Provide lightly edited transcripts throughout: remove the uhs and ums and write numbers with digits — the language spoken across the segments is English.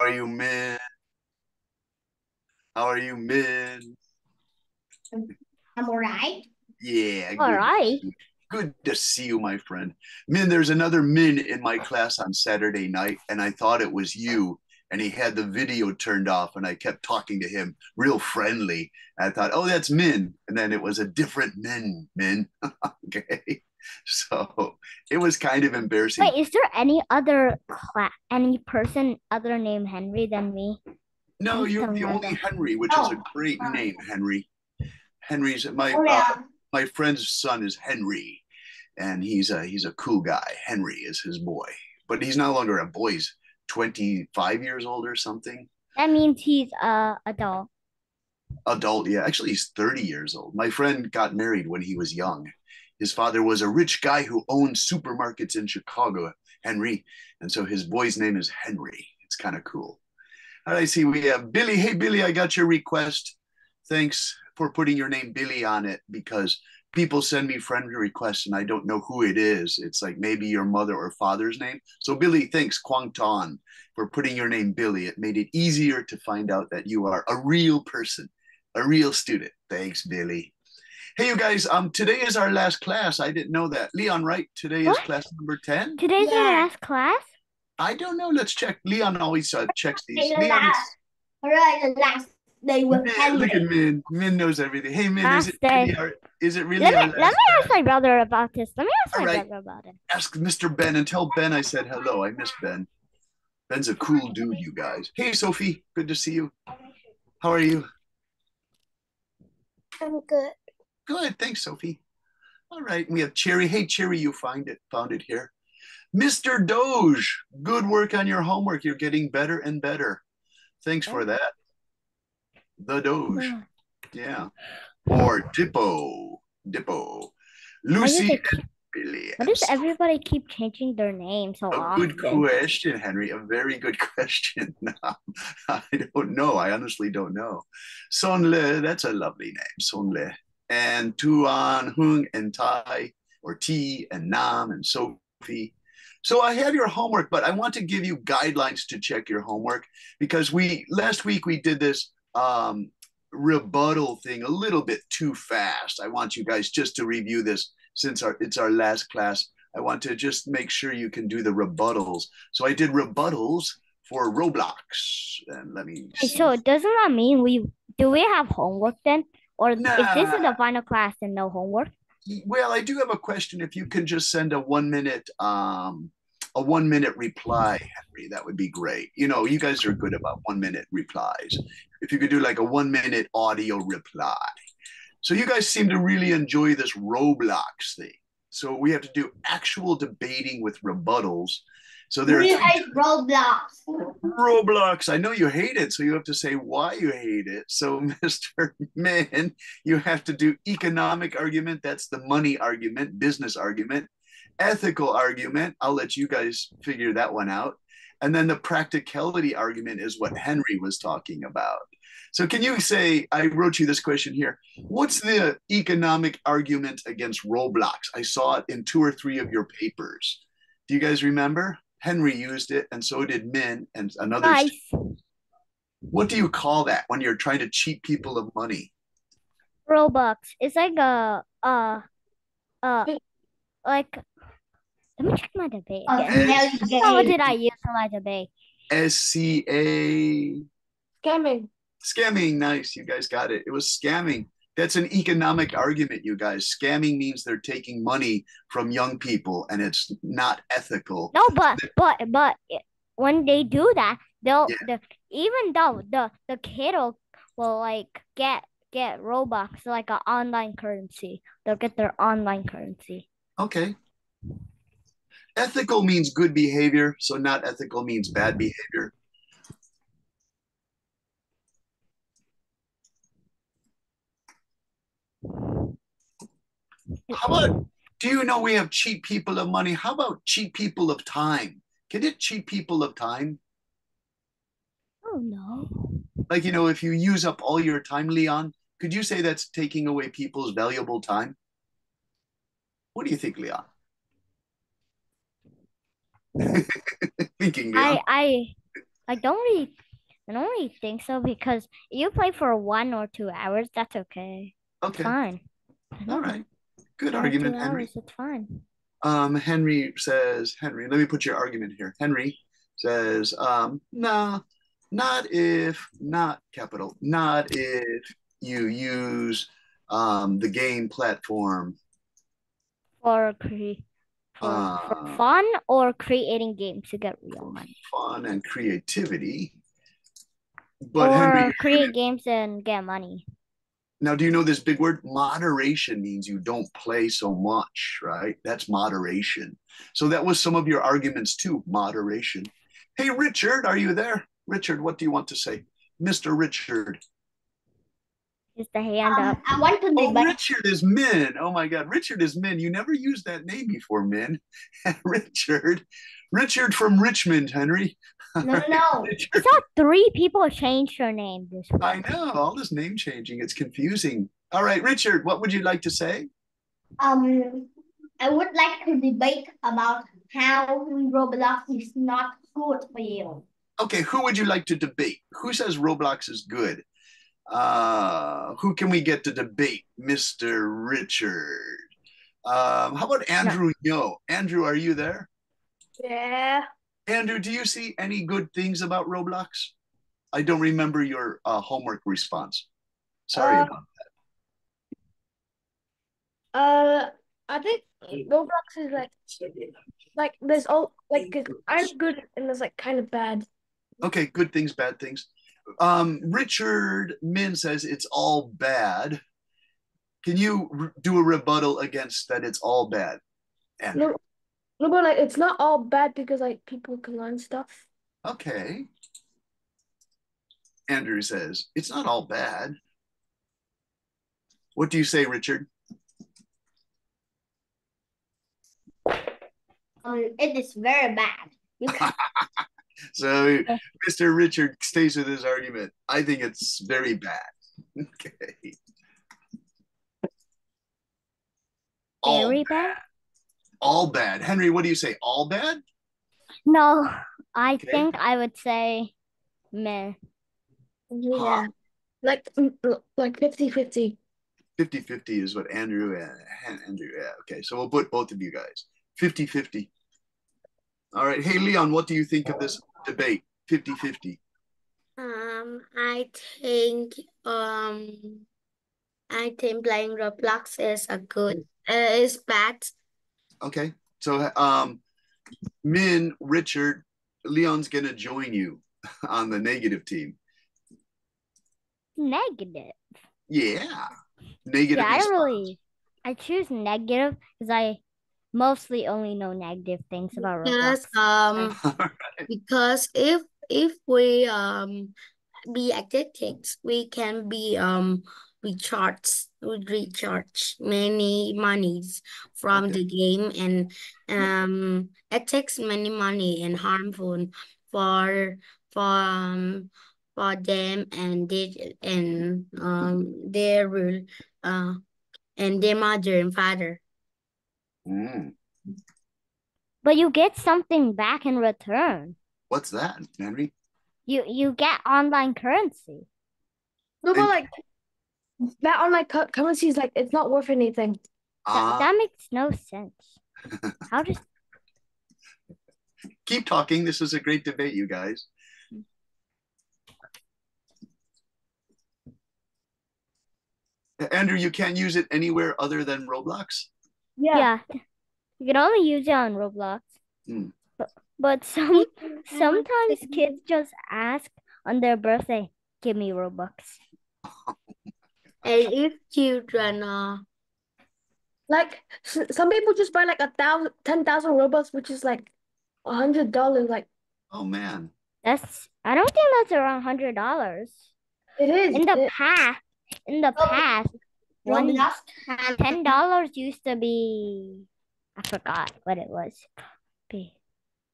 are you, Min? How are you, Min? I'm all right. Yeah, All right. good to see you, my friend. Min, there's another Min in my class on Saturday night, and I thought it was you. And he had the video turned off, and I kept talking to him real friendly. I thought, oh, that's Min. And then it was a different Min. Okay. So it was kind of embarrassing. Wait, is there any person other named Henry than me? I No, need you're to the learn only that. Henry, which is a Oh, great name, Henry. Henry's oh yeah. my friend's son is Henry, and he's a cool guy. Henry is his boy, but he's no longer a boy. He's 25 years old or something. That means he's adult. Adult, yeah. Actually, he's 30 years old. My friend got married when he was young. His father was a rich guy who owned supermarkets in Chicago, Henry, and so his boy's name is Henry. It's kind of cool. All right, I see we have Billy. Hey, Billy, I got your request. Thanks for putting your name Billy on it because people send me friend requests and I don't know who it is. It's like maybe your mother or father's name. So, Billy, thanks, Kwang Ton, for putting your name Billy. It made it easier to find out that you are a real person, a real student. Thanks, Billy. Hey, you guys, today is our last class. I didn't know that. Leon, right? Today is What? class number 10. Today's our last class? I don't know. Let's check. Leon always checks these. The Leon, last, right, the last day with Look at Henry. Min. Min knows everything. Hey, Min, Last day. is it really Let me our let last me ask class? my brother about this. Let me ask All my right. brother about it. Ask Mr. Ben and tell Ben I said hello. I miss Ben. Ben's a cool dude, you guys. Hey, Sophie. Good to see you. How are you? I'm good. Good. Thanks, Sophie. All right. We have Cherry. Hey, Cherry, you found it here. Mr. Doge, good work on your homework. You're getting better and better. Thanks for that. The Doge. Yeah. Or Dippo. Why do Lucy they and keep, Billy why and does Sophie. everybody keep changing their name so A good often? question, Henry. A very good question. I don't know. I honestly don't know. Son Le, that's a lovely name. Son Le. And Tuan, Hung, and Tai, or T, and Nam, and Sophie. So I have your homework, but I want to give you guidelines to check your homework because we last week we did this rebuttal thing a little bit too fast. I want you guys just to review this since it's our last class. I want to just make sure you can do the rebuttals. So I did rebuttals for Roblox. And let me Hey, see. so doesn't that mean we have homework then? Or if this is Nah. the final class and no homework? Well, I do have a question. If you can just send a 1 minute reply, Henry, that would be great. You know, you guys are good about 1 minute replies. If you could do like a 1 minute audio reply. So you guys seem to really enjoy this Roblox thing. So we have to do actual debating with rebuttals. So there are We three hate Roblox. Roblox. I know you hate it, so you have to say why you hate it. So, Mr. Min, you have to do economic argument. That's the money argument, business argument, ethical argument. I'll let you guys figure that one out. And then the practicality argument is what Henry was talking about. So, can you say, I wrote you this question here. What's the economic argument against Roblox? I saw it in two or three of your papers. Do you guys remember? Henry used it, and so did Min and another. Nice. What do you call that when you're trying to cheat people of money? Robux. It's like uh like let me check my debate again. What did I use for my debate? SCA. Scamming. Scamming. Nice. You guys got it. It was scamming. That's an economic argument, you guys. Scamming means they're taking money from young people and it's not ethical. No, but when they do that, they'll Yeah. even though the kid will like get Robux like an online currency. They'll get their online currency. Okay. Ethical means good behavior, so not ethical means bad behavior. How about, do you know we have cheat people of money? How about cheat people of time? Can it cheat people of time? Oh no. Like, if you use up all your time, Leon, could you say that's taking away people's valuable time? What do you think, Leon? Thinking, Leon. I I don't really think so because you play for 1 or 2 hours, that's okay. It's Okay. fine. All No, right. Good 1 or 2 argument, Henry. hours, it's fine. Henry says, Henry, let me put your argument here. Henry says, nah, not capital, not if you use the game platform For cre for uh, fun or creating games to get real for money. fun and creativity. But Henry, Or create games and get money. now do you know this big word? Moderation means you don't play so much, right? That's moderation. So that was some of your arguments too, moderation. Hey, Richard, are you there? Richard, what do you want to say? Mr. Richard. Is the hand up? I want to Oh, debate. Richard is Min. Oh my God, Richard is Min. You never used that name before, Min. Richard. Richard from Richmond, Henry. No, no. I saw 3 people change their name this week. I know, all this name changing. It's confusing. All right, Richard, what would you like to say? I would like to debate about how Roblox is not good for you. Okay, who would you like to debate? Who says Roblox is good? Who can we get to debate? Mr. Richard. How about Andrew Yo? Andrew, are you there? Yeah. Andrew, do you see any good things about Roblox? I don't remember your homework response. Sorry about I think Roblox is like there's all like I'm good and there's like kind of bad. Okay, good things, bad things. Richard Min says it's all bad. Can you do a rebuttal against that it's all bad? Andrew. No, no, but like it's not all bad because like people can learn stuff. Okay. Andrew says it's not all bad. What do you say, Richard? It is very bad. You can So Mr. Richard stays with his argument. I think it's very bad. Okay. All Very bad. bad? All bad. Henry, what do you say? All bad? No, I Okay. think I would say meh. Yeah. Huh. Like 50-50. 50-50 is what Andrew and Andrew. Yeah, okay. So we'll put both of you guys. 50-50. All right. Hey, Leon, what do you think of this debate? 50-50. I think playing Roblox is a good is bad. Okay. So Min, Richard, Leon's gonna join you on the negative team. Negative. Yeah. Negative. Yeah, I choose negative because I mostly only know negative things about Roblox. Because if we be addicted, we can be recharge many monies from the game, and it takes many money and harmful for for um for them and their and their mother and father. Mm. But you get something back in return. What's that, Henry? You get online currency. No, but like that online currency is like it's not worth anything. That makes no sense. How does Keep talking. This is a great debate, you guys. Andrew, you can't use it anywhere other than Roblox? Yeah, you can only use it on Roblox. Hmm. But sometimes kids just ask on their birthday, give me Robux. And if children Like some people just buy like 10,000 Robux, which is like $100. Like, Oh man. I don't think that's around $100. it is. In the past, Roblox $10 used to be, I forgot what it was.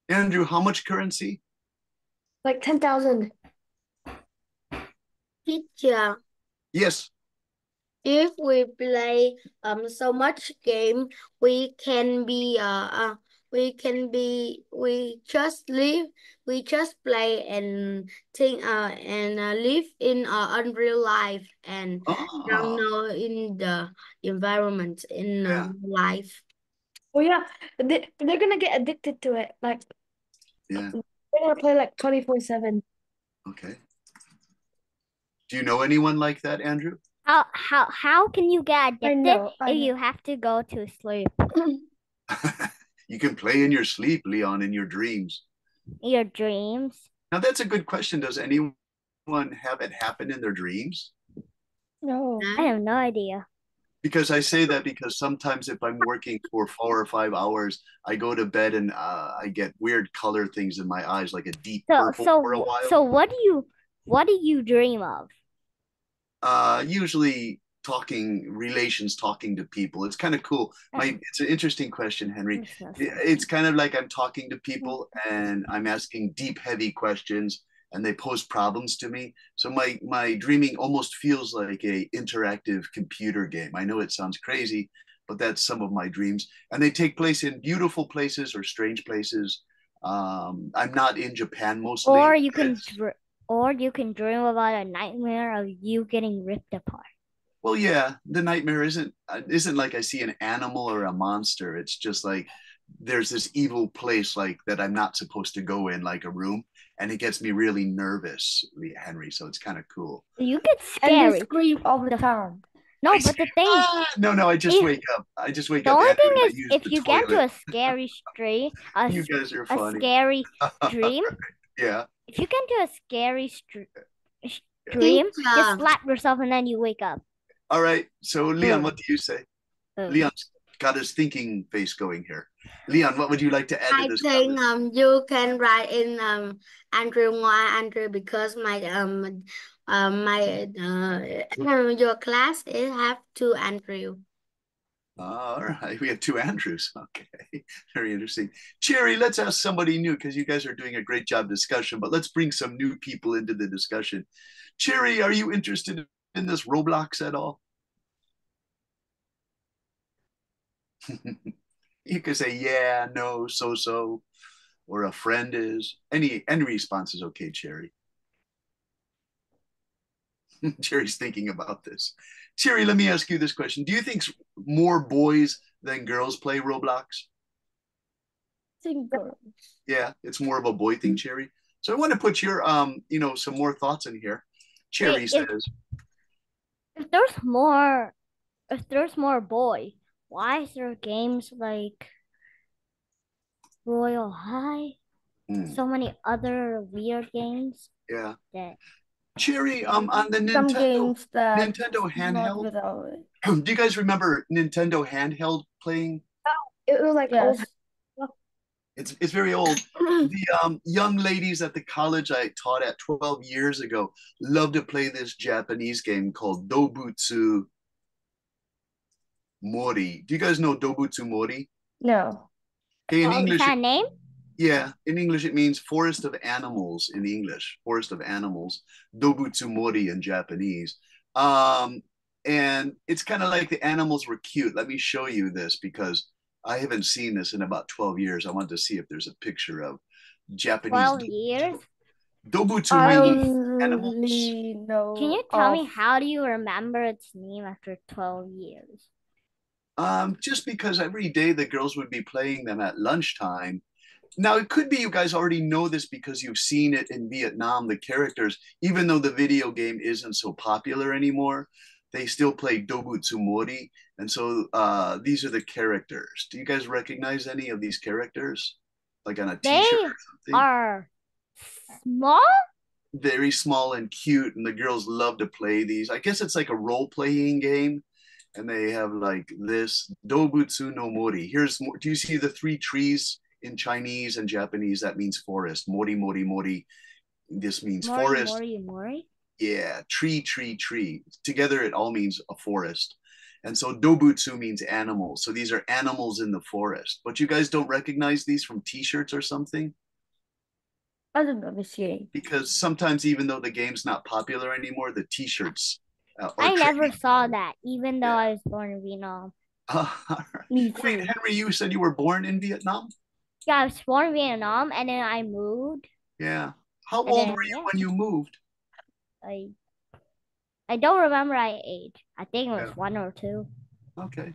Andrew, how much currency? Like 10,000. teacher. Yes. If we play so much game, we can be we just live, we just play and think and live in unreal life and don't Oh, know in the environment in yeah, life. Oh yeah, they're gonna get addicted to it. Like yeah. they're gonna play like 24/7. Okay. Do you know anyone like that, Andrew? How can you get I addicted know, I if know. you have to go to sleep? You can play in your sleep, Leon, in your dreams. Your dreams? Now, that's a good question. Does anyone have it happen in their dreams? No. I have no idea. Because I say that because sometimes if I'm working for 4 or 5 hours, I go to bed and I get weird color things in my eyes, like a deep purple for a while. So what do you dream of? Usually talking to people. It's kind of cool. It's an interesting question, Henry. Makes no sense. It's kind of like I'm talking to people and I'm asking deep, heavy questions, and they pose problems to me. So my dreaming almost feels like a interactive computer game. I know it sounds crazy, but that's some of my dreams, and they take place in beautiful places or strange places. I'm not in Japan mostly. Or you can dream about a nightmare of you getting ripped apart. Well, yeah, the nightmare isn't like I see an animal or a monster. It's just like there's this evil place like that I'm not supposed to go in, like a room, and it gets me really nervous, Henry. So it's kind of cool. You get And they scary. scream all the time. No, but the thing no, I just if- wake up. I just wake the up. only Andrew, thing and I is use if the you get into toilet. a scary stream, You guys are a funny. scary dream, Yeah. if you get into a scary dream, Teacher. just slap yourself and then you wake up. All right. So Leon, what do you say? Boom. Leon's got his thinking face going here. Leon, what would you like to add I to this think comment? you can write in Andrew, why Andrew, because my your class it have two Andrew. All right, we have two Andrews. Okay, very interesting. Cherry, let's ask somebody new because you guys are doing a great job discussion, but let's bring some new people into the discussion. Cherry, are you interested in this Roblox at all? You could say yeah, no, so, or a friend is. Any response is okay, Cherry. Cherry's thinking about this. Cherry, let me ask you this question. Do you think more boys than girls play Roblox? Think girls. Yeah, it's more of a boy thing, Cherry. So I want to put your some more thoughts in here. Cherry says, if there's more boy, why is there games like Royal High? So many other weird games. Yeah. That Cherry, on the Some games that Nintendo handheld. without it. Do you guys remember Nintendo handheld playing? It was like old. It's very old. The young ladies at the college I taught at 12 years ago loved to play this Japanese game called Dobutsu Mori. Do you guys know Dobutsu Mori? No. Okay, in English, is that a name? yeah, in English it means forest of animals. In English, forest of animals. Dobutsu Mori in Japanese. And it's kind of like the animals were cute. Let me show you this because I haven't seen this in about 12 years. I wanted to see if there's a picture of Japanese 12 years? Dobutsu I means animals. only know Can you tell me how do you remember its name after 12 years? Just because every day the girls would be playing them at lunchtime. Now, it could be you guys already know this because you've seen it in Vietnam, the characters, even though the video game isn't so popular anymore, they still play Dobutsu Mori. And so these are the characters. Do you guys recognize any of these characters? Like on a t-shirt or something? They are small? Very small and cute, and the girls love to play these. I guess it's like a role-playing game. And they have like this Dobutsu no Mori. Here's more. Do you see the three trees in Chinese and Japanese? That means forest. Mori, mori, mori. This means Mori, forest. Mori. Yeah, tree. Together, it all means a forest. And so Dobutsu means animals. So these are animals in the forest. But you guys don't recognize these from T-shirts or something? I don't know this game. Because sometimes, even though the game's not popular anymore, the T-shirts. I never saw that, even though I was born in Vietnam. Wait, Henry, you said you were born in Vietnam? Yeah, I was born in Vietnam and then I moved. Yeah. How And old then were you yeah, when you moved? I I don't remember my age. I think it Yeah. was 1 or 2. Okay.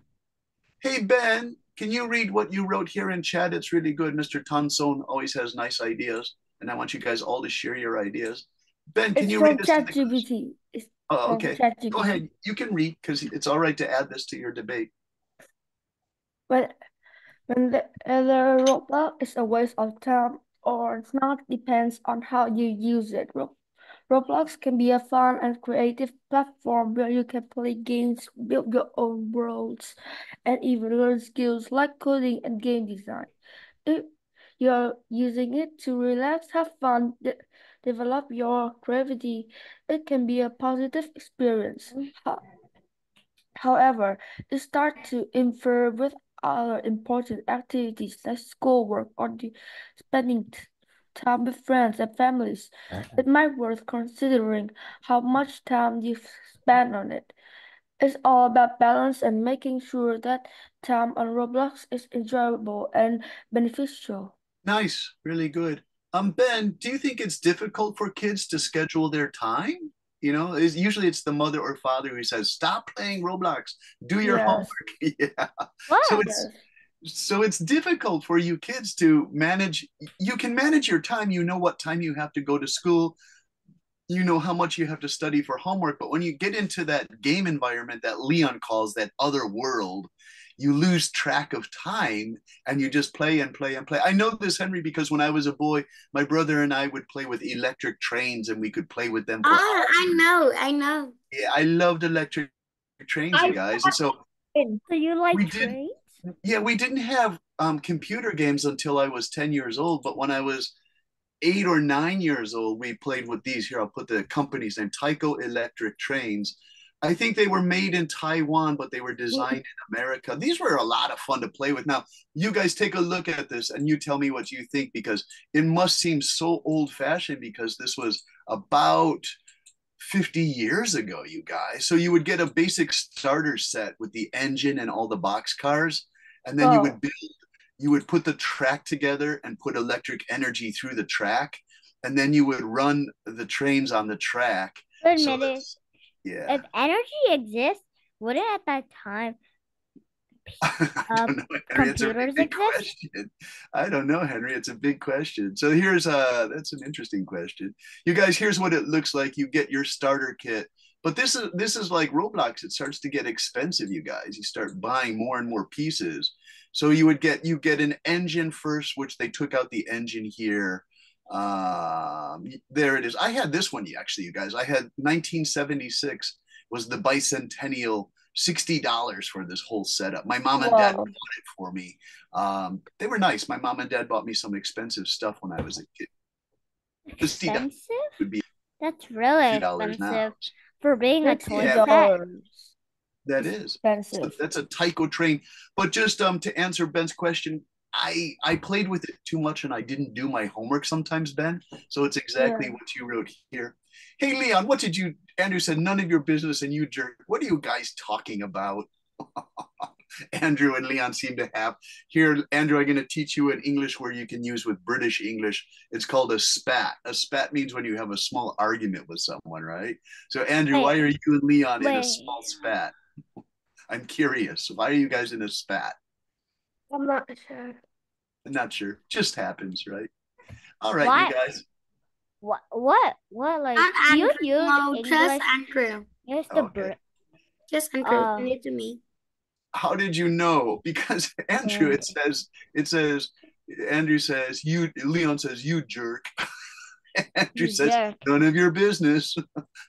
Hey, Ben, can you read what you wrote here in chat? It's really good. Mr. Tonson always has nice ideas, and I want you guys all to share your ideas. Ben, can It's you read from this to the class? ChatGPT. It's Oh, from okay. Go ChatGPT. ahead. You can read because it's all right to add this to your debate. When whether Roblox is a waste of time or not depends on how you use it. Roblox can be a fun and creative platform where you can play games, build your own worlds, and even learn skills like coding and game design. If you're using it to relax, have fun, develop your creativity, it can be a positive experience. However, it starts to interfere with other important activities like schoolwork or spending time with friends and families. It might worth considering how much time you spend on it. It's all about balance and making sure that time on Roblox is enjoyable and beneficial. Nice, really good. Ben, do you think it's difficult for kids to schedule their time? You know, usually it's the mother or father who says, "Stop playing Roblox, do your Yes, homework." Yeah. So What? it's yes. so it's difficult for you kids to manage. You can manage your time. You know what time you have to go to school. You know how much you have to study for homework. But when you get into that game environment that Leon calls that other world, you lose track of time and you just play and play and play. I know this, Henry, because when I was a boy, my brother and I would play with electric trains and we could play with them for Ah, hours. I know. Yeah, I loved electric trains, you I guys. And so So you like we did, trains? yeah, we didn't have computer games until I was 10 years old. But when I was 8 or 9 years old, we played with these. Here, I'll put the company's name, Tyco Electric Trains. I think they were made in Taiwan, but they were designed in America. These were a lot of fun to play with. Now, you guys take a look at this and you tell me what you think because it must seem so old fashioned because this was about 50 years ago, you guys. So you would get a basic starter set with the engine and all the box cars, and then oh, you would put the track together and put electric energy through the track, and then you would run the trains on the track. Wait a So minute. that's yeah. If energy exists, wouldn't at that time I don't know, Henry. It's a really computers big exist? question. I don't know, Henry. It's a big question. So here's that's an interesting question. You guys, here's what it looks like. You get your starter kit. But this is like Roblox. It starts to get expensive, you guys. You start buying more and more pieces. So you get an engine first, which they took out the engine here. There it is. I had this one actually, you guys. I had 1976 was the bicentennial $60 for this whole setup. My mom and dad wow. bought it for me. They were nice. My mom and dad bought me some expensive stuff when I was a kid. $60 Expensive? would be That's really $2 now. expensive for being a toy Sixty Yeah, set. dollars. that It's is. So expensive. that's a Tyco train. But just to answer Ben's question, I played with it too much and I didn't do my homework sometimes, Ben. So it's Yeah. exactly what you wrote here. Hey Leon, what did you Andrew said none of your business and you jerk. What are you guys talking about? Andrew and Leon seem to have. Here, Andrew, I'm going to teach you an English word you can use with British English. It's called a spat. A spat means when you have a small argument with someone, right? So, Andrew, Wait, why are you and Leon in a wait. small spat? I'm curious. Why are you guys in a spat? I'm not sure. I'm not sure. Just happens, right? All right, you What? guys. What? Like, Not do you Andrew. use No, just English? Andrew. Use the Okay. Just Andrew. uh, Send it to me. How did you know? Because Andrew, uh, it says, Andrew says, you, Leon says, you jerk. Andrew you says, jerk. none of your business.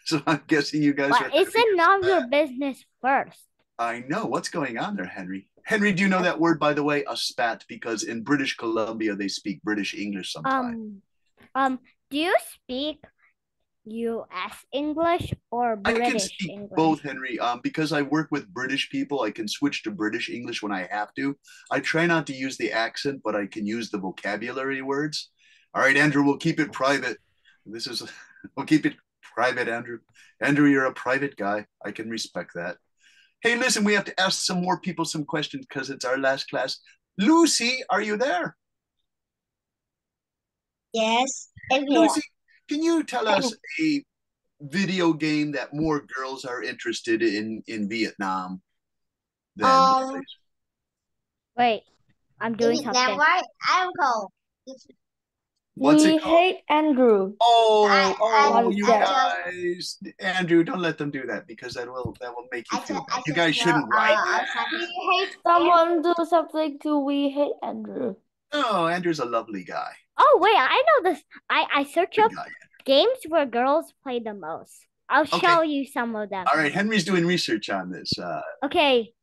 So I'm guessing you guys are But it's having a none of your spat. business first. I know. What's going on there, Henry? Henry, do you know that word, by the way, a spat? Because in British Columbia, they speak British English sometimes. Um, do you speak US English or I can British speak both, English? Henry. Because I work with British people, I can switch to British English when I have to. I try not to use the accent, but I can use the vocabulary words. All right, Andrew, we'll keep it private. This is, we'll keep it private, Andrew. Andrew, you're a private guy. I can respect that. Hey, listen, we have to ask some more people some questions because it's our last class. Lucy, are you there? Yes, em hiểu. Lucy, can you tell us a video game that more girls are interested in Vietnam than boys? Wait, I'm In doing Việt Nam something. quá, uncle. What's We it called? hate Andrew. Oh, What oh, is you that? guys, Andrew, don't let them do that because that will make you feel bad. You guys shouldn't write that. We hate Someone do something to We hate Andrew. No, Andrew's a lovely guy. Oh wait, I know this. I search Good up guy. games where girls play the most. I'll Okay. show you some of them. All right, Henry's doing research on this. Okay,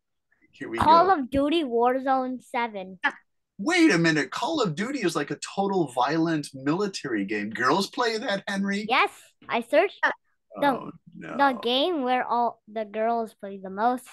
Here we Call go. of Duty Warzone 7. Wait a minute. Call of Duty is like a total violent military game. Girls play that, Henry? Yes, I searched Oh, the no. game where all the girls play the most.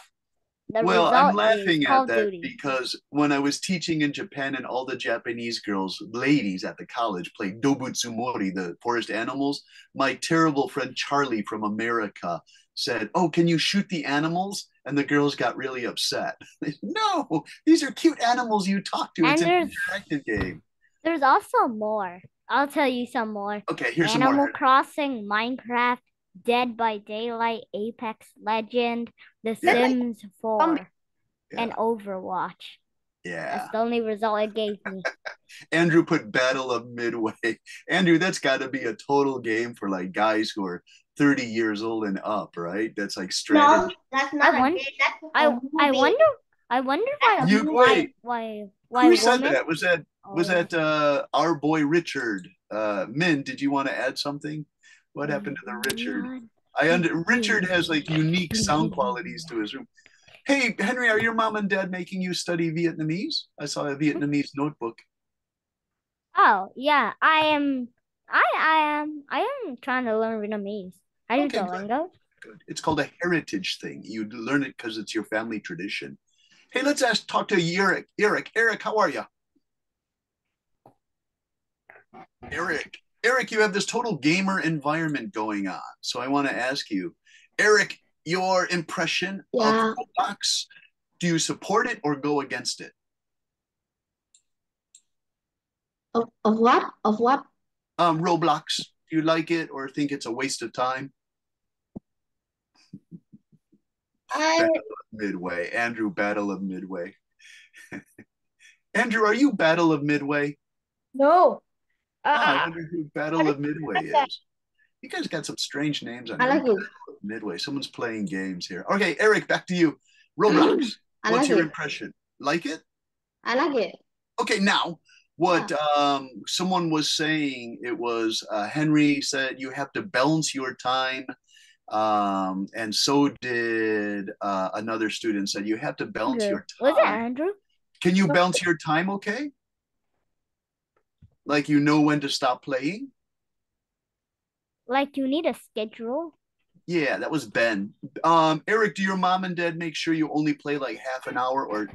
The Well, I'm result is laughing Call at of that Duty. because when I was teaching in Japan and all the Japanese girls, ladies at the college played Dobutsumori, the forest animals, my terrible friend Charlie from America said, "Oh, can you shoot the animals?" And the girls got really upset. No, these are cute animals you talk to. And It's an there's interactive game. there's also more. I'll tell you some more. Okay, here's some more. Animal Crossing, Minecraft, Dead by Daylight, Apex Legend, The Yeah. Sims 4, Yeah. and Overwatch. Yeah. That's the only result it gave me. Andrew put Battle of Midway. Andrew, that's got to be a total game for like guys who are 30 years old and up, right? That's like strategy. That's not a game. I wonder why Who said women. that? Was that our boy Richard? Min, did you want to add something? What happened to the Richard? Richard has like unique sound qualities to his room. Hey, Henry, are your mom and dad making you study Vietnamese? I saw a Vietnamese notebook. Oh yeah, I am trying to learn Vietnamese. I do Okay, Duolingo. Good. It's called a heritage thing. You learn it because it's your family tradition. Hey, let's talk to Eric. Eric, how are you? Eric, you have this total gamer environment going on. So I want to ask you, Eric, your impression of Roblox. Do you support it or go against it? Of what? Of what? Roblox. Do you like it or think it's a waste of time? Battle of Midway. Andrew, Battle of Midway. Andrew, are you Battle of Midway? No. I wonder who Battle of Midway is. You guys got some strange names on here. Midway. Someone's playing games here. Okay, Eric, back to you. Roblox. What's your impression? Like it? I like it. Okay, now what someone was saying, it was Henry said you have to balance your time. And so did another student said you have to balance your time. Was it Andrew? Can you balance your time okay? Like you know when to stop playing? Like you need a schedule? Yeah, that was Ben. Eric, do your mom and dad make sure you only play like half an hour or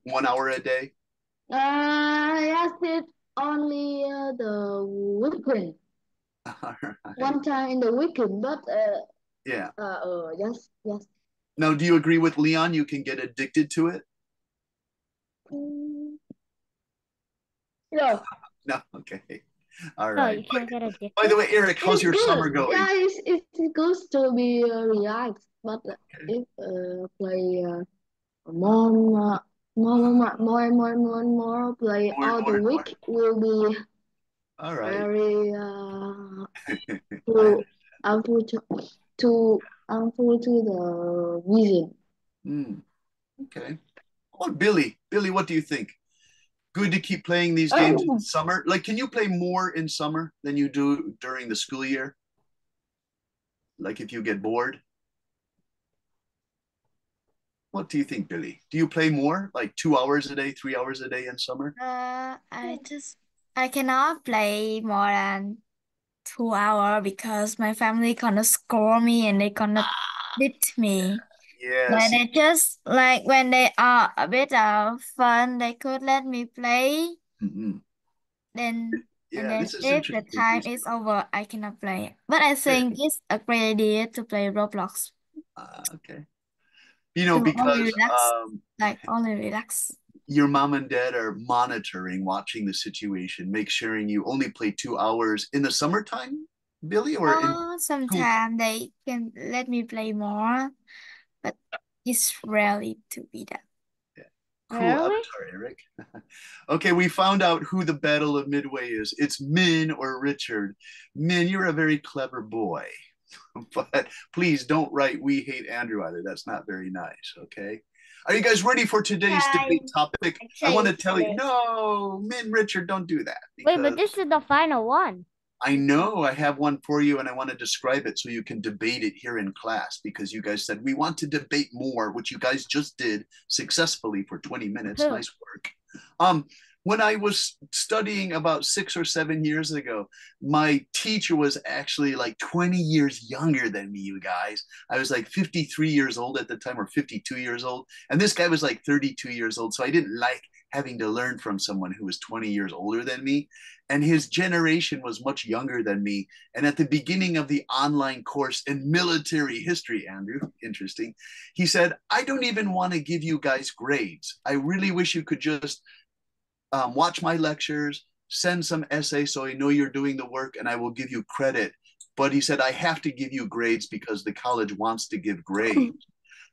1 hour a day? Yes, it only the weekend. All right. One time in the weekend, but yeah. Yes. Now, do you agree with Leon? You can get addicted to it? No. No, okay. All No, right. you can't get addicted. By the way, Eric, how's your summer going? Yeah, it's good to be relaxed, but if play more play all the week will be all right. Very harmful to the vision. Okay. What about Billy? Billy, what do you think? Good to keep playing these games in summer? Like, can you play more in summer than you do during the school year? Like if you get bored? What do you think, Billy? Do you play more, like 2 hours a day, 3 hours a day in summer? I cannot play more than 2 hours because my family gonna scold me and they gonna beat me. But Yes. they just like when they are a bit of fun, they could let me play. Mhm. And then this is if the interesting. time is over, I cannot play. But I think it's a great idea to play Roblox Okay. You know, to only because relax, like only relax. your mom and dad are monitoring, watching the situation, make sure you only play 2 hours in the summertime, Billy, or in school? Sometimes they can let me play more, but it's rarely to be done. Yeah. Cool Really? avatar, Eric. Okay, we found out who the Battle of Midway is. It's Min or Richard. Min, you're a very clever boy. But please don't write "We hate Andrew" either. That's not very nice. Okay. Are you guys ready for today's debate topic? I want to tell you, no, Min, Richard, don't do that. Wait, but this is the final one. I know I have one for you and I want to describe it so you can debate it here in class because you guys said we want to debate more, which you guys just did successfully for 20 minutes. Who? Nice work. When I was studying about 6 or 7 years ago, my teacher was actually like 20 years younger than me, you guys. I was like 53 years old at the time or 52 years old. And this guy was like 32 years old. So I didn't like having to learn from someone who was 20 years older than me. And his generation was much younger than me. And at the beginning of the online course in military history, Andrew, interesting, he said, I don't even want to give you guys grades. I really wish you could just watch my lectures, send some essays so I know you're doing the work and I will give you credit. But he said, I have to give you grades because the college wants to give grades.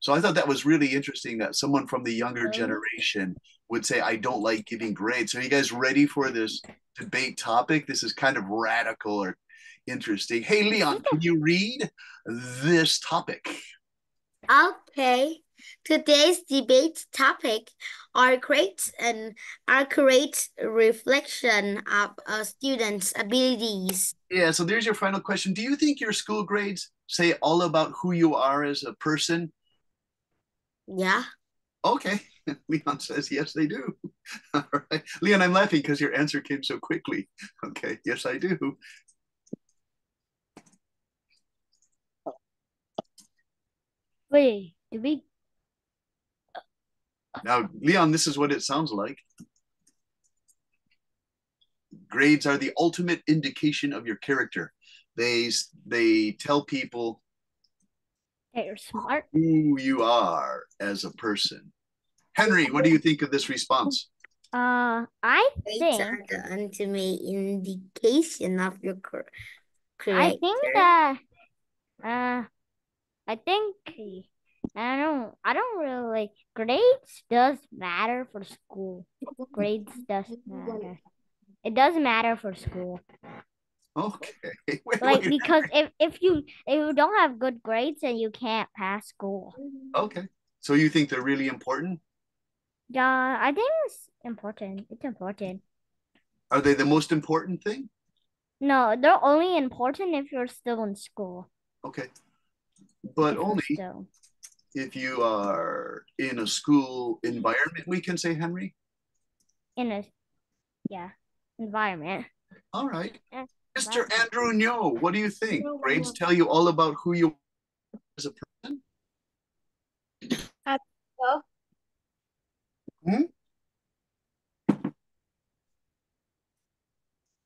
So I thought that was really interesting that someone from the younger generation would say, I don't like giving grades. So are you guys ready for this debate topic? This is kind of radical or interesting. Hey, Leon, can you read this topic? Okay. Today's debate topic are grades and accurate reflection of a student's abilities. Yeah, so there's your final question. Do you think your school grades say all about who you are as a person? Yeah. Okay. Leon says, yes, they do. All right. Leon, I'm laughing because your answer came so quickly. Okay. Yes, I do. Wait, did we? Now, Leon, this is what it sounds like. Grades are the ultimate indication of your character. They tell people That you're smart. who you are as a person. Henry, what do you think of this response? I Grades are think the ultimate indication of your I think character. that I think I don't really like grades does matter for school. Grades does matter. It does matter for school. Okay. Like Wait. because if you don't have good grades then you can't pass school. Okay. So you think they're really important? Yeah, I think it's important. It's important. Are they the most important thing? No, they're only important if you're still in school. Okay. But If you're only still if you are in a school environment, we can say, Henry. in a environment. All right. Yeah, Mr. environment. Andrew Nyo, what do you think? Grades tell you all about who you are as a person? So,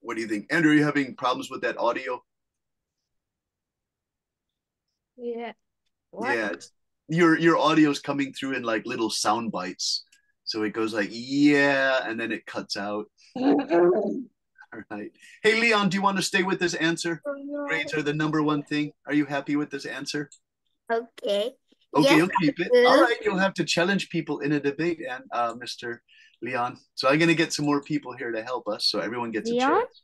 What do you think? Andrew, are you having problems with that audio? yeah. Yeah, your audio is coming through in like little sound bites. So it goes like, yeah, and then it cuts out. All right. Hey, Leon, do you want to stay with this answer? Grades are the number one thing. Are you happy with this answer? Okay. Okay, Yes, you'll keep it. do. All right, you'll have to challenge people in a debate, and Mr. Leon. So I'm gonna get some more people here to help us, so everyone gets a Leon? chance.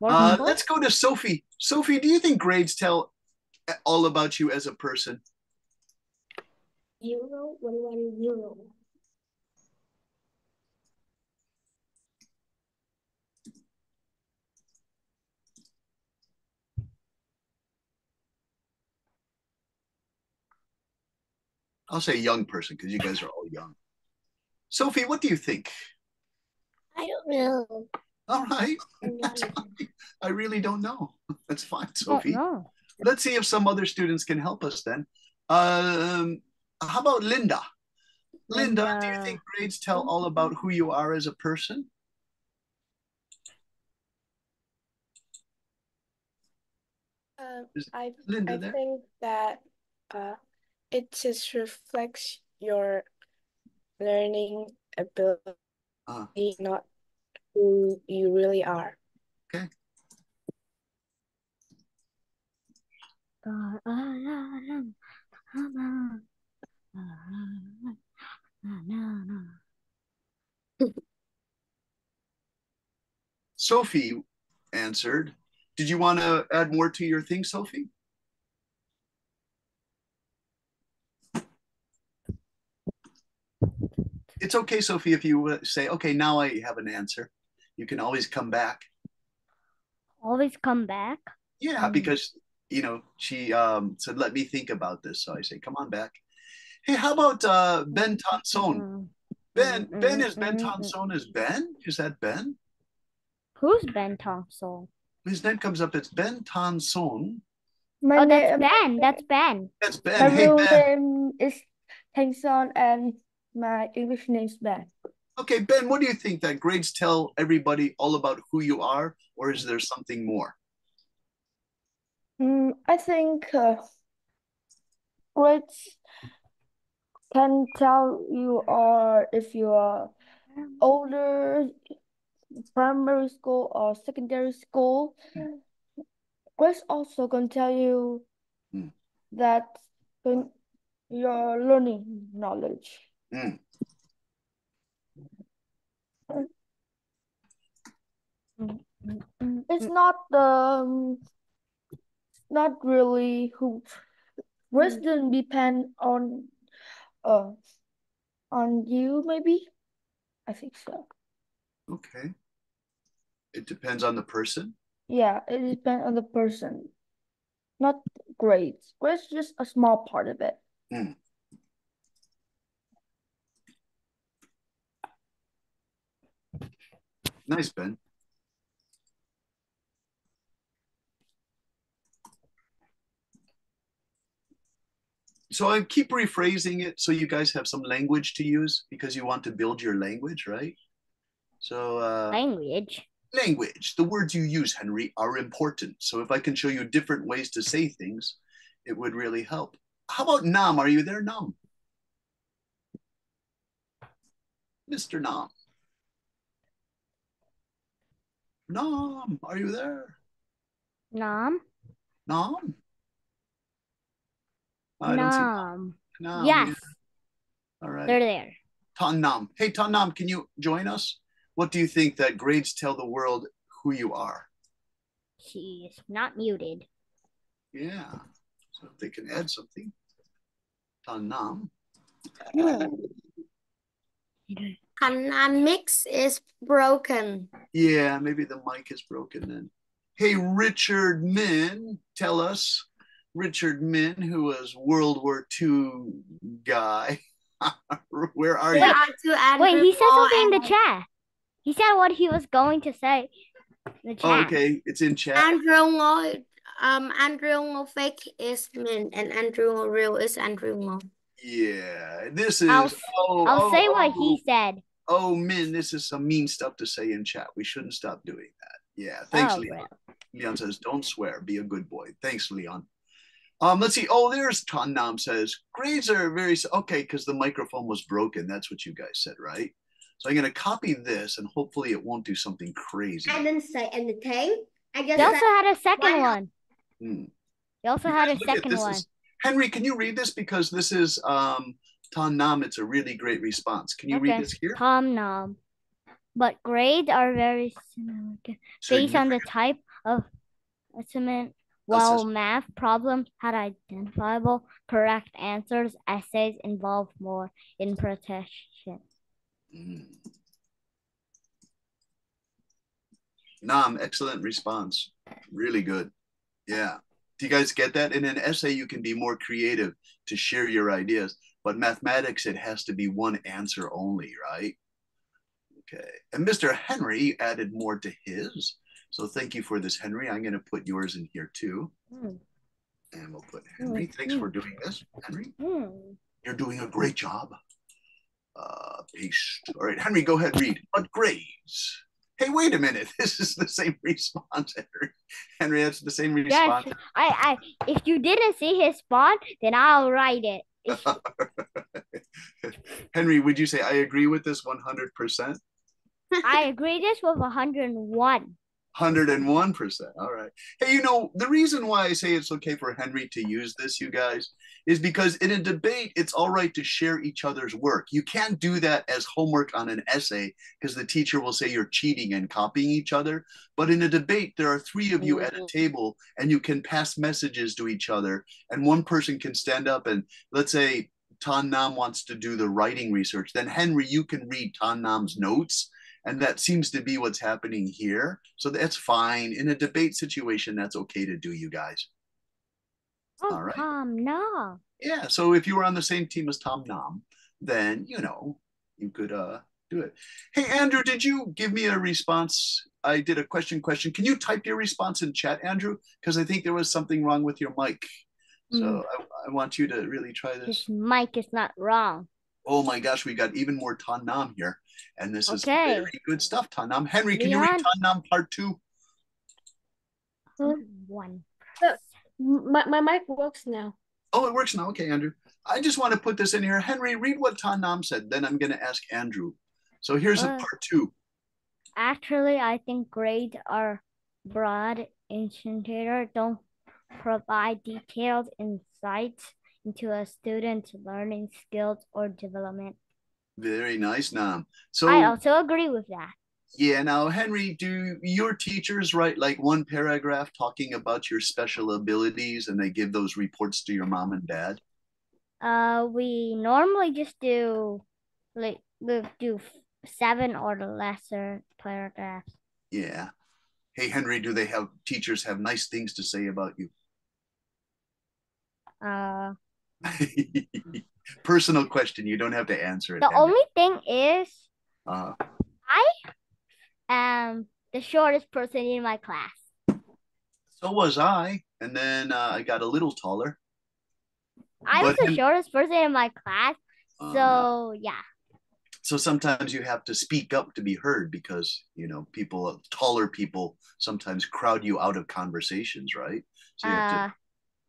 More people? Let's go to Sophie. Sophie, do you think grades tell all about you as a person? Euro, what about euro? I'll say young person because you guys are all young. Sophie, what do you think? I don't know. All right, that's fine. I really don't know. That's fine, Don't Sophie. know. Let's see if some other students can help us then. How about Linda? Linda, do you think grades tell all about who you are as a person? Is Linda I there? think that it just reflects your learning ability, not who you really are. Okay. Sophie answered. Did you want to add more to your thing, Sophie? It's okay, Sophie, if you say, okay, now I have an answer. You can always come back. Always come back? Yeah, because, she said, let me think about this. So I say, come on back. Hey, how about Ben Tonson? Ben is Ben Tonson is Ben? Is that Ben? Who's Ben Thompson? His name comes up. It's Ben Tonson. Oh, that's Ben. That's Ben. That's Ben. My Hey, real Ben. name is Tangson and my English name is Ben. Okay, Ben, what do you think? That grades tell everybody all about who you are, or is there something more? I think grades can tell you are if you are older, primary school or secondary school. Grades also can tell you that you're learning knowledge. It's not really who. Grades didn't depend on you, maybe. I think so. Okay. It depends on the person. Yeah, it depends on the person, not grades. Grades just a small part of it. Nice, Ben. So I keep rephrasing it so you guys have some language to use because you want to build your language, right? So language. The words you use, Henry, are important. So if I can show you different ways to say things, it would really help. How about Nam? Are you there, Nam? Mr. Nam. Nam, are you there? Nam? Nam? I don't see Nam. Yes. Yeah. All right. They're there. Tan Nam. Hey, Tan Nam, can you join us? What do you think that grades tell the world who you are? She's not muted. Yeah. So if they can add something. Tan Nam. Mix is broken. Yeah, maybe the mic is broken then. Hey, Richard Min, tell us. Richard Min, who was World War II guy. Where are you? Wait, he said something in the chat. He said what he was going to say in the chat. Oh, okay, it's in chat. Andrew Ngo fake is Min, and Andrew Ngo real is Andrew Ngo. Yeah, this is. I'll say what he said. Oh, Min, this is some mean stuff to say in chat. We shouldn't stop doing that. Yeah, thanks, Leon. Really? Leon says, don't swear, be a good boy. Thanks, Leon. Let's see. Oh, there's Tan Nam says, grades are very, okay, because the microphone was broken. That's what you guys said, right? So I'm going to copy this and hopefully it won't do something crazy. I didn't say anything. They also had a second one. They also had a second one. Henry, can you read this? Because this is Tan Nam. It's a really great response. Can you read this here? Tan Nam. But grades are very similar based on the type of assessment. While math problems had identifiable correct answers, essays involved more interpretation. Nam, excellent response. Really good. Yeah. Do you guys get that? In an essay, you can be more creative to share your ideas, but mathematics, it has to be one answer only, right? Okay. And Mr. Henry added more to his. So thank you for this, Henry. I'm going to put yours in here too. And we'll put Henry. Thanks for doing this, Henry. You're doing a great job. Paste. All right, Henry, go ahead, read. What grades? Hey, wait a minute. This is the same response, Henry. Henry, that's the same response. Yes, if you didn't see his spawn, then I'll write it. Henry, would you say I agree with this 100%? I agree this with 101. 101%. All right. Hey, you know, the reason why I say it's okay for Henry to use this, you guys, is because in a debate, it's all right to share each other's work. You can't do that as homework on an essay because the teacher will say you're cheating and copying each other. But in a debate, there are three of you at a table and you can pass messages to each other. And one person can stand up and let's say Tan Nam wants to do the writing research. Then Henry, you can read Tan Nam's notes, and that seems to be what's happening here. So that's fine. In a debate situation, that's okay to do, you guys. Oh, all right. Tom Nam. Yeah. So if you were on the same team as Tom Nam, then, you know, you could do it. Hey, Andrew, did you give me a response? I did a question. Can you type your response in chat, Andrew? Because I think there was something wrong with your mic. So I want you to really try this. This mic is not wrong. Oh my gosh, we got even more Tan Nam here. And this is very good stuff, Tan Nam. Henry, can you read Tan Nam part 2? 1. My mic works now. Oh, it works now. Okay, Andrew. I just want to put this in here. Henry, read what Tan Nam said. Then I'm going to ask Andrew. So here's a part 2. Actually, I think grades are broad instructor don't provide detailed insights into a student's learning skills or development. Very nice, Nam. So I also agree with that. Yeah, now Henry, do your teachers write like one paragraph talking about your special abilities and they give those reports to your mom and dad? We normally just do like we do 7 or lesser paragraphs. Yeah. Hey Henry, do they have teachers have nice things to say about you? Personal question. You don't have to answer it. The Henry. only thing is I am the shortest person in my class. So was I. And then I got a little taller. I was the shortest person in my class. So, yeah. So sometimes you have to speak up to be heard because, you know, people, taller people sometimes crowd you out of conversations, right? So you have to...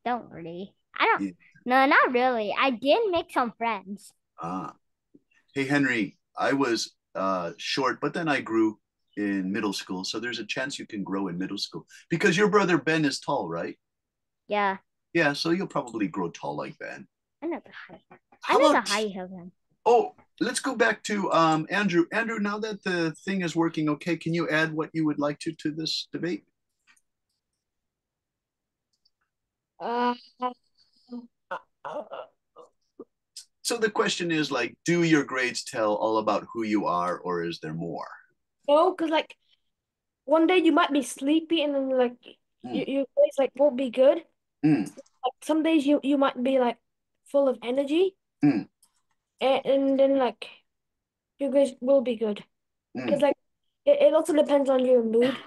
Don't really. I don't. Yeah. No, not really. I did make some friends. Hey, Henry, I was short, but then I grew in middle school. So there's a chance you can grow in middle school because your brother Ben is tall, right? Yeah. Yeah, so you'll probably grow tall like Ben. I know the height. I know the height of him. Oh, let's go back to Andrew. Andrew, now that the thing is working okay, can you add what you would like to this debate? So the question is like, do your grades tell all about who you are, or is there more? No, because like one day you might be sleepy and then like your grades like won't be good. Like some days you might be like full of energy. And then like your grades will be good. Because like it also depends on your mood.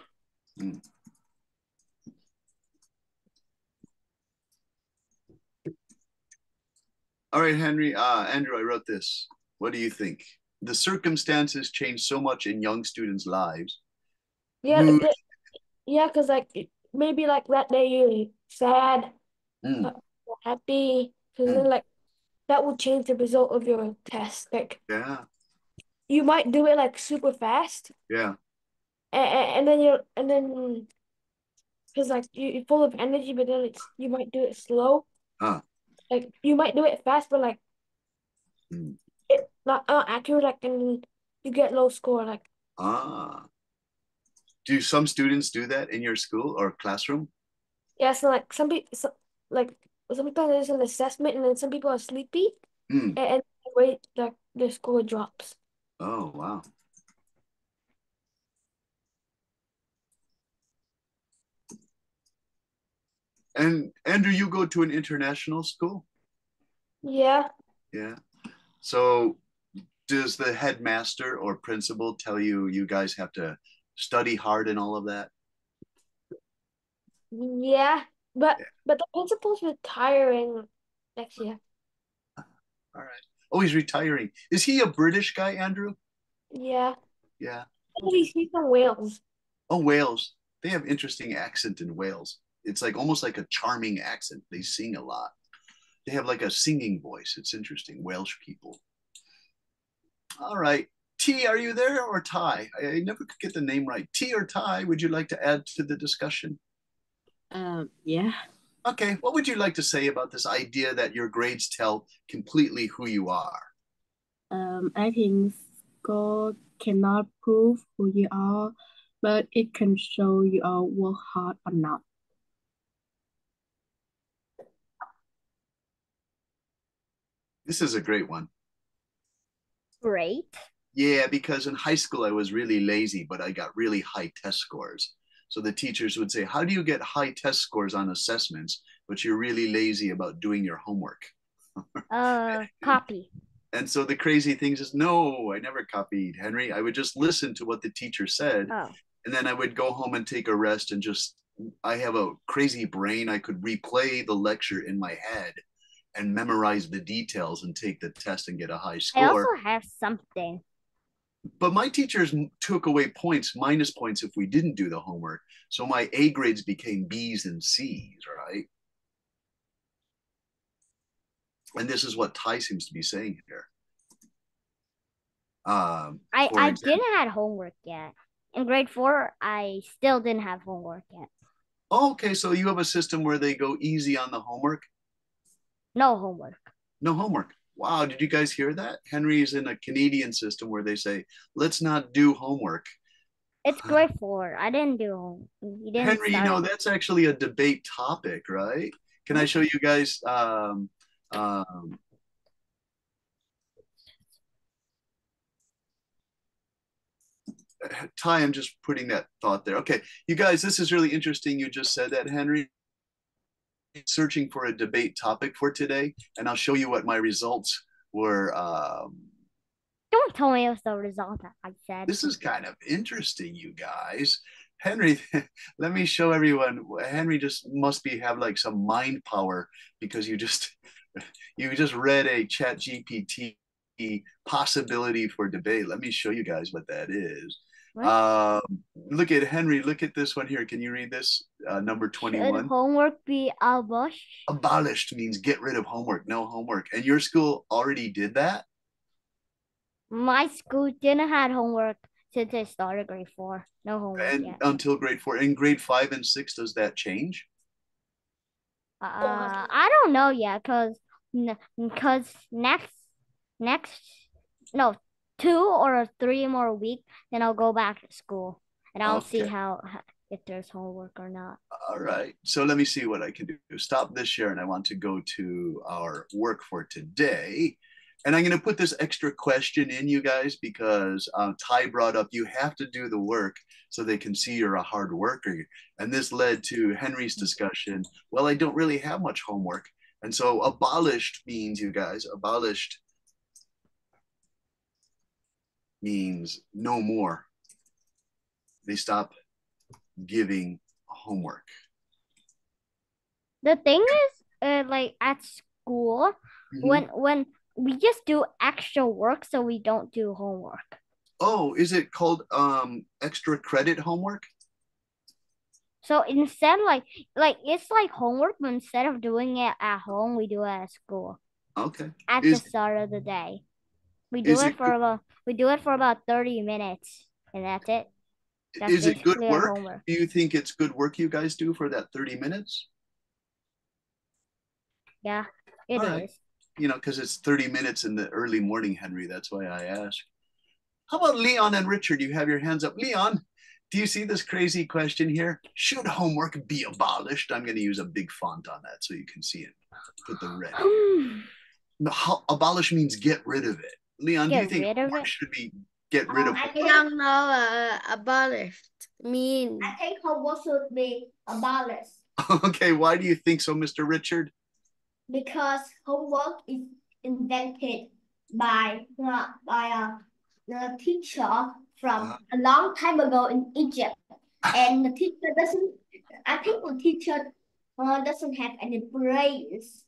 All right, Henry. Andrew, I wrote this. What do you think? The circumstances change so much in young students' lives. Yeah, yeah, because like maybe like that day you're sad, happy, because then like that will change the result of your test. Like you might do it like super fast. Yeah. And then because like you're full of energy, but then you might do it slow. Like you might do it fast, but like it's not accurate. Like and you get low score. Like do some students do that in your school or classroom? Yeah, so like some people like sometimes there's an assessment, and then some people are sleepy, and wait like their score drops. Oh wow. And Andrew, you go to an international school? Yeah. Yeah. So does the headmaster or principal tell you you guys have to study hard and all of that? Yeah, but the principal's retiring next year. All right. Oh, he's retiring. Is he a British guy, Andrew? Yeah. Yeah. He's from Wales. Oh, Wales. They have interesting accent in Wales. It's like almost like a charming accent. They sing a lot. They have like a singing voice. It's interesting. Welsh people. All right. T, are you there, or Ty? I never could get the name right. T or Ty, would you like to add to the discussion? Yeah. Okay, what would you like to say about this idea that your grades tell completely who you are? I think score cannot prove who you are, but it can show you are work hard or not. This is a great one. Great. Yeah, because in high school I was really lazy, but I got really high test scores. So the teachers would say, how do you get high test scores on assessments, but you're really lazy about doing your homework? Copy. And so the crazy thing is, no, I never copied, Henry. I would just listen to what the teacher said. Oh. And then I would go home and take a rest and I have a crazy brain. I could replay the lecture in my head and memorize the details and take the test and get a high score. I also have something. But my teachers took away points, minus points, if we didn't do the homework. So my A grades became B's and C's, right? And this is what Ty seems to be saying here. I didn't have homework yet. In grade 4, I still didn't have homework yet. Oh, okay, so you have a system where they go easy on the homework? No homework. No homework. Wow, did you guys hear that? Henry's in a Canadian system where they say, let's not do homework. It's grade 4. I didn't do homework. Henry, you know, that's actually a debate topic, right? Can I show you guys Ty, I'm just putting that thought there. Okay, you guys, this is really interesting. You just said that, Henry. Searching for a debate topic for today, and I'll show you what my results were. Don't tell me it was the result that I said. This is kind of interesting, you guys. Henry, let me show everyone. Henry just must have like some mind power, because you just read a ChatGPT possibility for debate. Let me show you guys what that is. Look at Henry. Look at this one here. Can you read this? Number 21. Should homework be abolished? Abolished means get rid of homework. No homework. And your school already did that? My school didn't have homework since I started grade 4. No homework yet. Until grade 4. In grade 5 and 6, does that change? I don't know yet, because no, 2 or 3 more weeks, then I'll go back to school, and I'll see if there's homework or not. All right. So let me see what I can do. Stop this share, and I want to go to our work for today. And I'm going to put this extra question in, you guys, because Ty brought up you have to do the work so they can see you're a hard worker. And this led to Henry's discussion. Well, I don't really have much homework. And so abolished means, you guys, abolished means no more. They stop giving homework. The thing is, like at school, when we just do extra work, so we don't do homework. Oh, is it called extra credit homework? So instead, like it's like homework, but instead of doing it at home, we do it at school. Okay. At the start of the day, we do it for about 30 minutes, and that's it. Is it good work? Do you think it's good work you guys do for that 30 minutes? Yeah, it is. You know, because it's 30 minutes in the early morning, Henry. That's why I asked. How about Leon and Richard? You have your hands up. Leon, do you see this crazy question here? Should homework be abolished? I'm going to use a big font on that so you can see it. Put the red. Abolish means get rid of it. Leon, do you think homework should be get rid of? I don't know. Abolished mean. I think homework should be abolished. Okay, why do you think so, Mr. Richard? Because homework is invented by a teacher from a long time ago in Egypt, and the teacher doesn't. I think the teacher doesn't have any brains,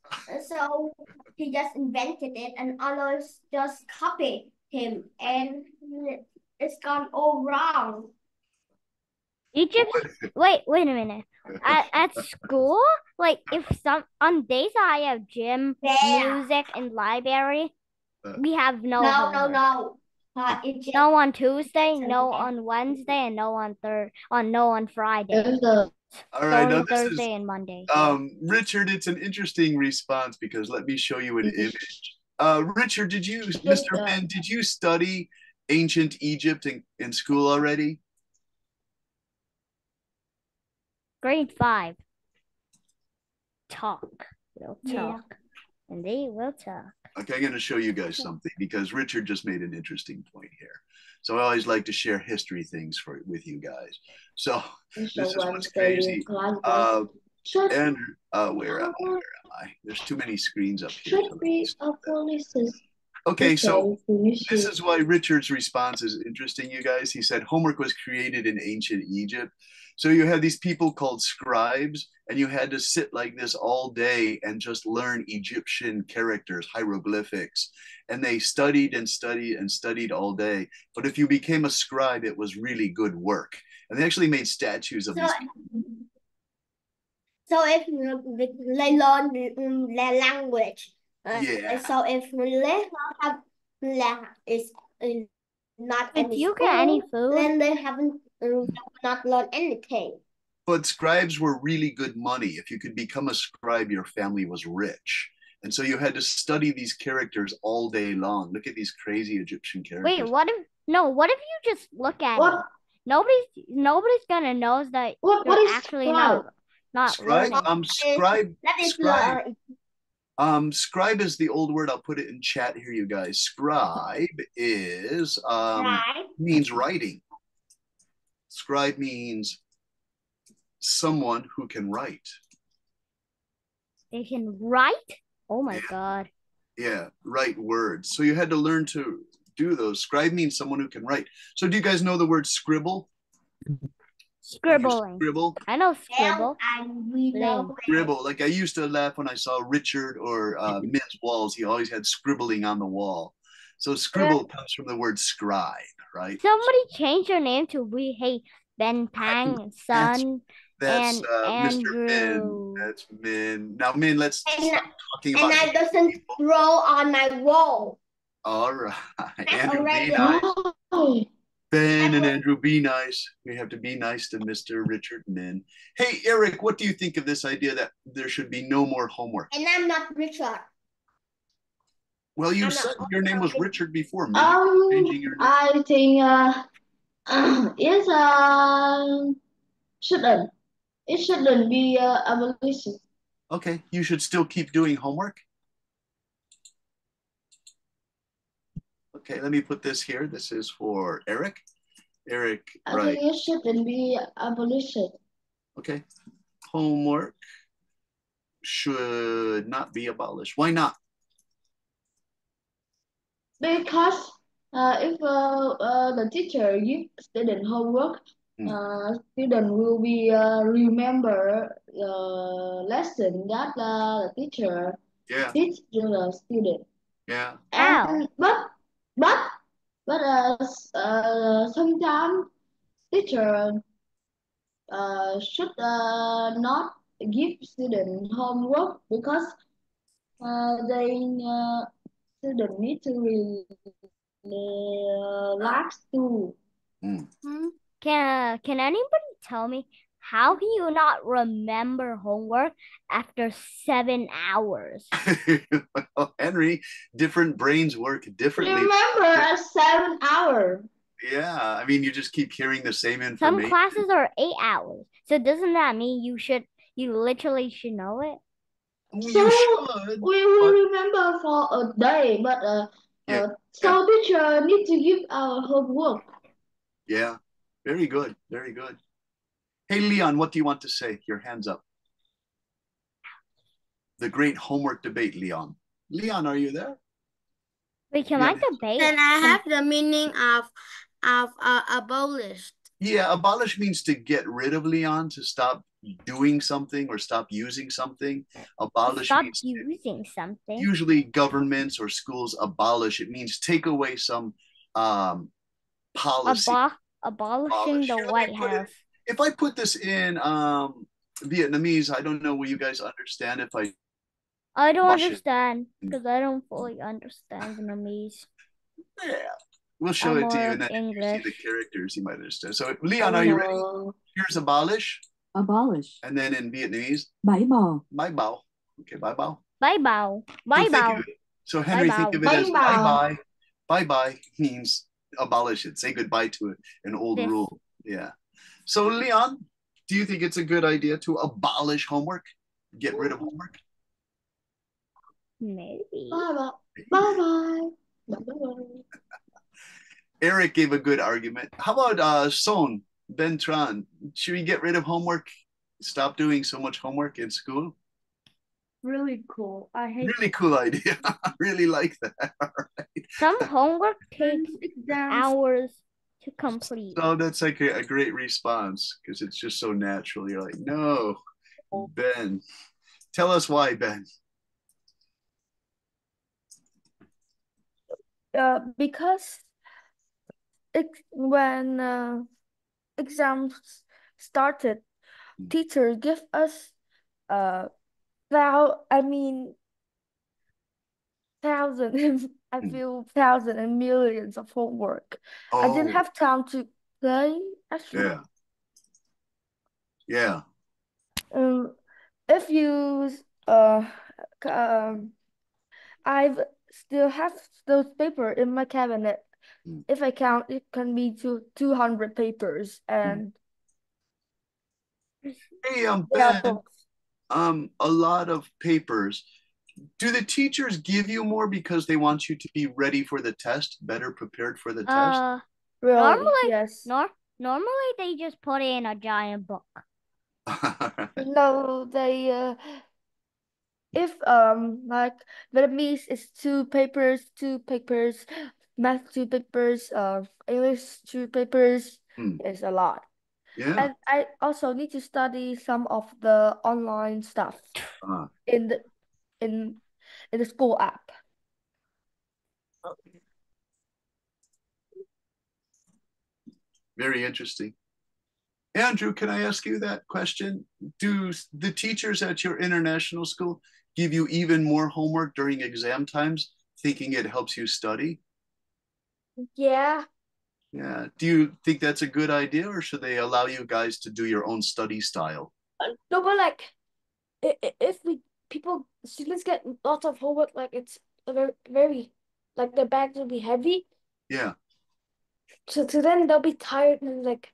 so he just invented it, and others just copy him, and it's gone all wrong. Egypt. Wait a minute. At school, like if on days I have gym, music, and library, we have no homework. No. No on Tuesday, no on Wednesday, and no on Friday. All right, now On this Thursday is and Monday. Richard, it's an interesting response because let me show you an image. Richard, Mr. Min, did you study ancient Egypt in school already? Grade 5. Talk. We'll Yeah. talk. And they will talk. Okay, I'm going to show you guys something because Richard just made an interesting point here. So I always like to share history things with you guys. So this is what's crazy. Andrew, where am I? There's too many screens up here. Okay, so this is why Richard's response is interesting, you guys. He said homework was created in ancient Egypt. So you had these people called scribes, and you had to sit like this all day and just learn Egyptian characters, hieroglyphics. And they studied and studied and studied all day. But if you became a scribe, it was really good work. And they actually made statues of these people. So if we learn the language, Yeah. so if we have is not If any you get any school, food, then they haven't not learned anything. But scribes were really good money. If you could become a scribe, your family was rich. And so you had to study these characters all day long. Look at these crazy Egyptian characters. wait, what if you just look at it? Nobody's gonna know that What you're is actually scribe? not Scribe? learning. Scribe is the old word. I'll put it in chat here, you guys. Scribe is means writing. Scribe means someone who can write. They can write? Oh my God. Yeah, write words. So you had to learn to do those. Scribe means someone who can write. So do you guys know the word scribble? Scribbling. Scribble. I know scribble. Scribble. Like I used to laugh when I saw Richard or Min's walls. He always had scribbling on the wall. So scribble comes from the word scribe, right? Somebody change your name to we hate Ben Pang, son, That's and Mr. Min. Andrew. That's Min. Now, Min, let's stop talking about. And I doesn't draw on my wall. All right, Andrew, be nice. Ben and Andrew, be nice. We have to be nice to Mr. Richard Min. Hey, Eric, what do you think of this idea that there should be no more homework? And I'm not Richard. Well, you said your name was Richard before. Maybe changing your name. I think it shouldn't be abolished. Okay, you should still keep doing homework. Okay, let me put this here. This is for Eric. Eric, right. I think it shouldn't be abolished. Okay, homework should not be abolished. Why not? Because if the teacher gives student homework, student will be remember the lesson that the teacher teach to the student. Yeah. And but sometimes teacher should not give student homework because they student need to relax too. Can anybody tell me how can you not remember homework after 7 hours? Well, Henry, different brains work differently. Remember 7 hours. Yeah, I mean, you just keep hearing the same information. Some classes are 8 hours. So doesn't that mean you literally should know it? So we will remember for a day, but so teacher need to give our homework. Yeah, very good, very good. Hey, Leon, what do you want to say? Your hand's up. The great homework debate, Leon. Leon, are you there? Wait, can I debate? Can I have the meaning of abolished? Yeah, abolish means to get rid of, Leon, to stop doing something or stop using something. Abolish means using something. Usually governments or schools abolish. It means take away some policy. Abolishing the White House. If I put this in Vietnamese, I don't know, will you guys understand if I don't understand because I don't fully understand Vietnamese. Yeah. We'll show it to you, more and then if you see the English. characters, you might understand. So, Leon, are you ready? Here's abolish, Abolish. and then in Vietnamese, Bãi bỏ. bye bao. Okay, bye bao. Bye bao. Bye bao. So Henry, Bye think of it bao. as Bye bye bao. bye. Bye bye means abolish it. Say goodbye to an old This. rule. Yeah. So Leon, do you think it's a good idea to abolish homework? Get rid of homework? Maybe. Bye bye. Bye bye. Bye bye. Eric gave a good argument. How about Son, Ben Tran? Should we get rid of homework? Stop doing so much homework in school? Really cool. I hate Really cool idea. I really like that. All right. Some homework takes exams. hours to complete. So that's like a great response because it's just so natural. You're like, no, Ben. Tell us why, Ben. Because when exams started, teachers give us thousands thousands and millions of homework. I didn't Oh, have time to play actually. yeah. Yeah. If you I still have those paper in my cabinet. If I count, it can be 200 papers and Hey, yeah, Ben, books. a lot of papers. Do the teachers give you more because they want you to be ready for the test, better prepared for the test? Really, Normally, yes. normally they just put it in a giant book. No, they if like Vietnamese is two papers, math 2 papers, English 2 papers is a lot. Yeah. And I also need to study some of the online stuff in the school app. Very interesting. Andrew, can I ask you that question? Do the teachers at your international school give you even more homework during exam times, thinking it helps you study? Yeah. Yeah. Do you think that's a good idea, or should they allow you guys to do your own study style? No, but like if students get lots of homework, like it's very like their bags will be heavy. Yeah. So then they'll be tired and like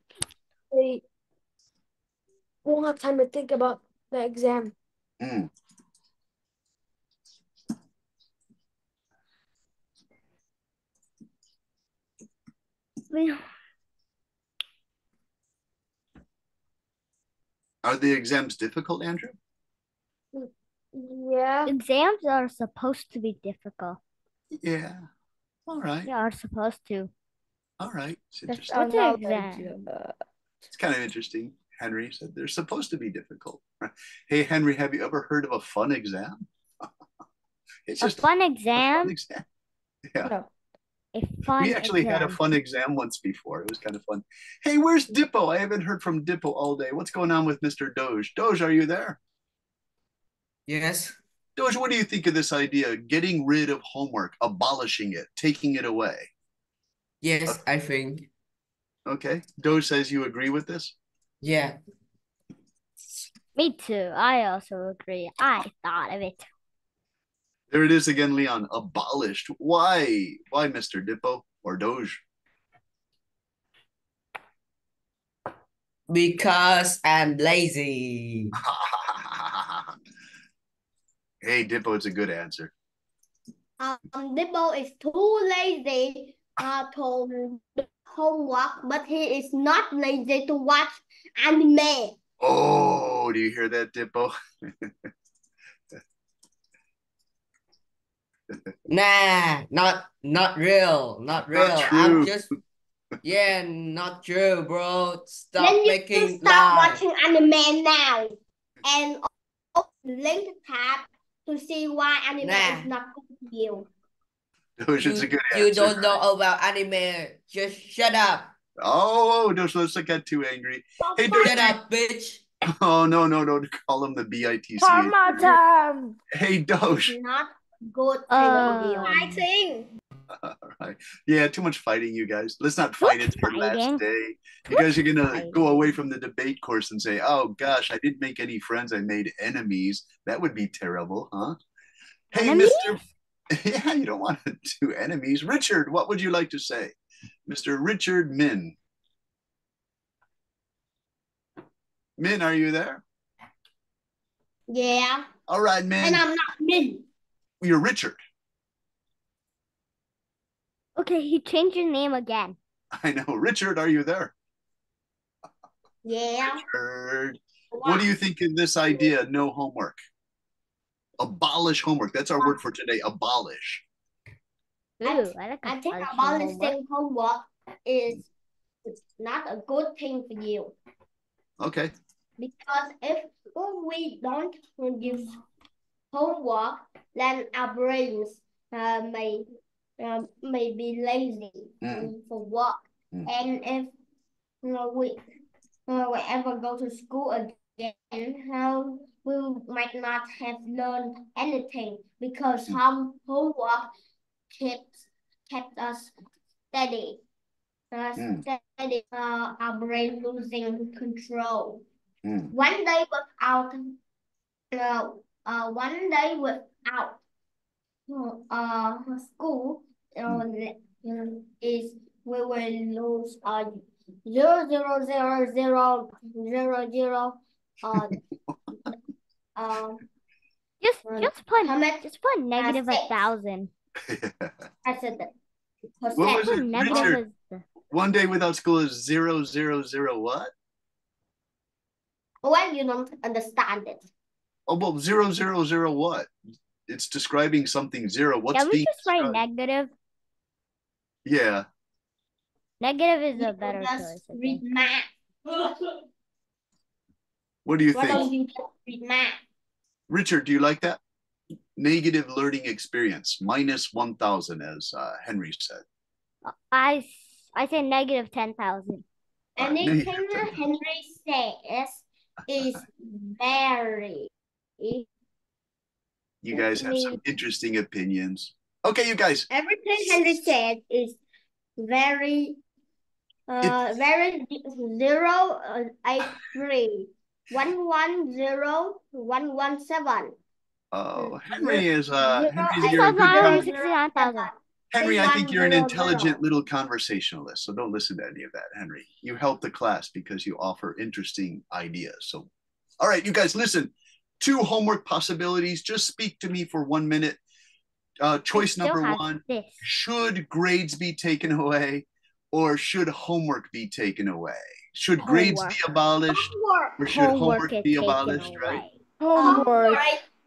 they won't have time to think about the exam. Are the exams difficult, Andrew? Yeah. Exams are supposed to be difficult. Yeah. All right. They are supposed to. All right. It's That's interesting. What's an exam? It's kind of interesting. Henry said they're supposed to be difficult. Hey, Henry, have you ever heard of a fun exam? It's just A fun a fun exam? exam. Yeah. No. A fun We actually had a exam. fun exam once before. It was kind of fun. Hey, where's Dippo? I haven't heard from Dippo all day. What's going on with Mr. Doge? Doge, are you there? Yes. Doge, what do you think of this idea? Getting rid of homework, abolishing it, taking it away. Yes, I think. Okay. Doge says you agree with this? Yeah. Me too. I also agree. I thought of it. There it is again, Leon. Abolished. Why? Why, Mr. Dippo or Doge? Because I'm lazy. Hey, Dippo, it's a good answer. Dippo is too lazy to do homework, but he is not lazy to watch anime. Oh, do you hear that, Dippo? Nah, not real. Not real. Not true. I'm just not true, bro. Stop Then you making should stop lies. watching anime now and open the link tab to see why anime Nah. is not good for you. Doge, it's a good answer. You don't know about anime. Just shut up. Oh, Doge, let's not get too angry. Hey, Doge. Shut up, bitch. Oh, no, don't call him the BITC. Karma time. Hey, Doge. It's not good for Uh, you. I think All right. Yeah, too much fighting, you guys. Let's not fight. It's our last day. You guys are gonna go away from the debate course and say, "Oh gosh, I didn't make any friends. I made enemies." That would be terrible, huh? Hey, Enemies? Mr. Yeah, you don't want to do enemies. Richard, what would you like to say? Mr. Richard Min. Min, are you there? Yeah. All right, Min. And I'm not Min. You're Richard. Okay, he changed your name again. I know. Richard, are you there? Yeah. Richard. What do you think of this idea? No homework. Abolish homework. That's our word for today. Abolish. Ooh, I think abolishing homework is not a good thing for you. Okay. Because if we don't use homework, then our brains may be lazy for work. And if we ever go to school again, we might not have learned anything because homework kept us steady. Our brain losing control. One day without school is we will lose 0.0000000. Just put negative 1,000. I said that. What was it, Richard? One day without school is 0.000 what? Well, you don't understand it. Oh, well, 0.000 what? It's describing something zero. What's Can we just write negative? Yeah. Negative is a better choice. Read math. What do you Why think? don't you read math? Richard, do you like that? Negative learning experience, minus 1,000, as Henry said. I say negative 10,000. Anything that Henry says is very. You guys have some interesting opinions. Okay, you guys. Everything Henry said is very 083 110117. Oh, Henry is Henry, I think you're an intelligent little conversationalist, so don't listen to any of that, Henry. You help the class because you offer interesting ideas. So, all right, you guys, listen. 2 homework possibilities. Just speak to me for 1 minute. Choice number 1, should grades be taken away or should homework be taken away? Should grades be abolished or should homework be abolished, right? Homework.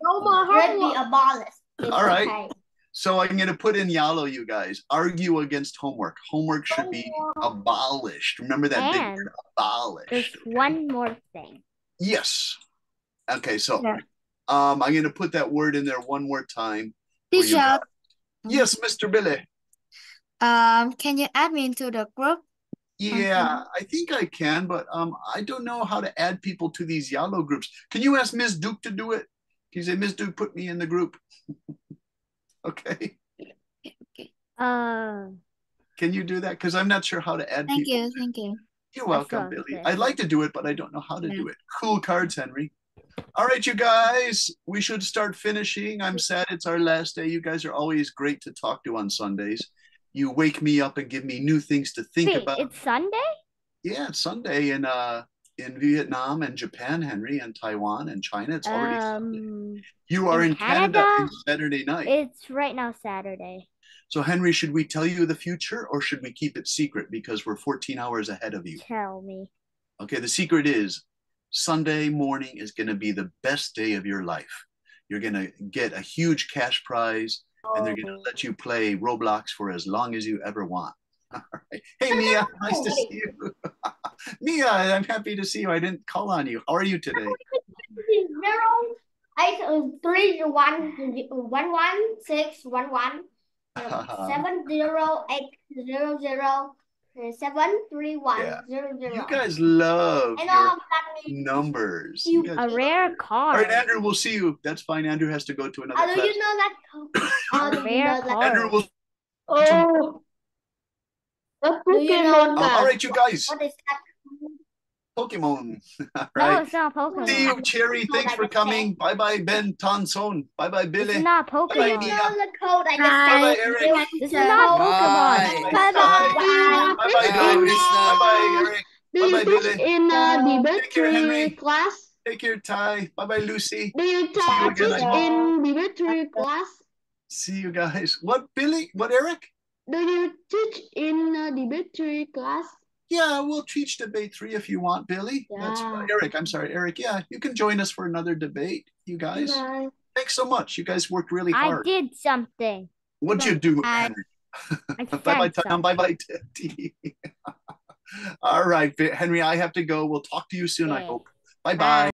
Homework be abolished. All right. Okay. So I'm going to put in yellow, you guys. Argue against homework. Homework should be abolished. Remember that big word, abolished. There's one more thing. Yes. Okay, so I'm going to put that word in there one more time. Teacher. Yes, Mr. Billy. Can you add me into the group? Yeah, I think I can, but I don't know how to add people to these yellow groups. Can you ask Ms. Duke to do it? Can you say, Ms. Duke, put me in the group? Okay. Can you do that? Because I'm not sure how to add people. Thank you. You're welcome, Billy. I'd like to do it, but I don't know how to do it. Cool cards, Henry. All right, you guys, we should start finishing. I'm sad it's our last day. You guys are always great to talk to on Sundays. You wake me up and give me new things to think about. It's Sunday? Yeah, it's Sunday in Vietnam and Japan, Henry, and Taiwan and China. It's already Sunday. You are in Canada on Saturday night. It's right now Saturday. So, Henry, should we tell you the future or should we keep it secret because we're 14 hours ahead of you? Tell me. Okay, the secret is Sunday morning is going to be the best day of your life. You're going to get a huge cash prize and they're going to let you play Roblox for as long as you ever want. All right. Hey, Mia, nice to see you. Mia, I'm happy to see you. I didn't call on you. How are you today? 083111611 70800 You guys love your numbers. A rare card. All right, Andrew, we'll see you. That's fine. Andrew has to go to another class. You know that a rare card. Andrew will. Oh, a Do you know Pokemon All card. right, you guys. What is that? Pokemon. All No, right. it's not Pokemon. See you, Cherry. Thanks for coming. Bye bye, Ben Tonson. Bye bye, This Billy. is not Bye bye, Do you Pokemon. Nia. know the code I just Bye bye, said? Eric. This is not Pokemon. Bye. Bye bye. Bye bye, Bye, Doris. Krishna. Bye bye, Eric. Do Bye you bye, teach Billy. in debate Take care, Henry. class? Take care, Ty. Bye bye, Lucy. Do you See you again. teach I hope. in debate class? See you guys. What, Billy? What, Eric? Do you teach in debate class? Yeah, we'll teach debate 3 if you want, Billy. That's right. Eric, I'm sorry, Eric. Yeah, you can join us for another debate, you guys. Bye. Thanks so much. You guys worked really I hard. did something. What'd you do, I- Henry? I Bye bye, said Tom. Bye bye, Teddy. All right, Henry, I have to go. We'll talk to you soon, I Okay. hope. Bye bye.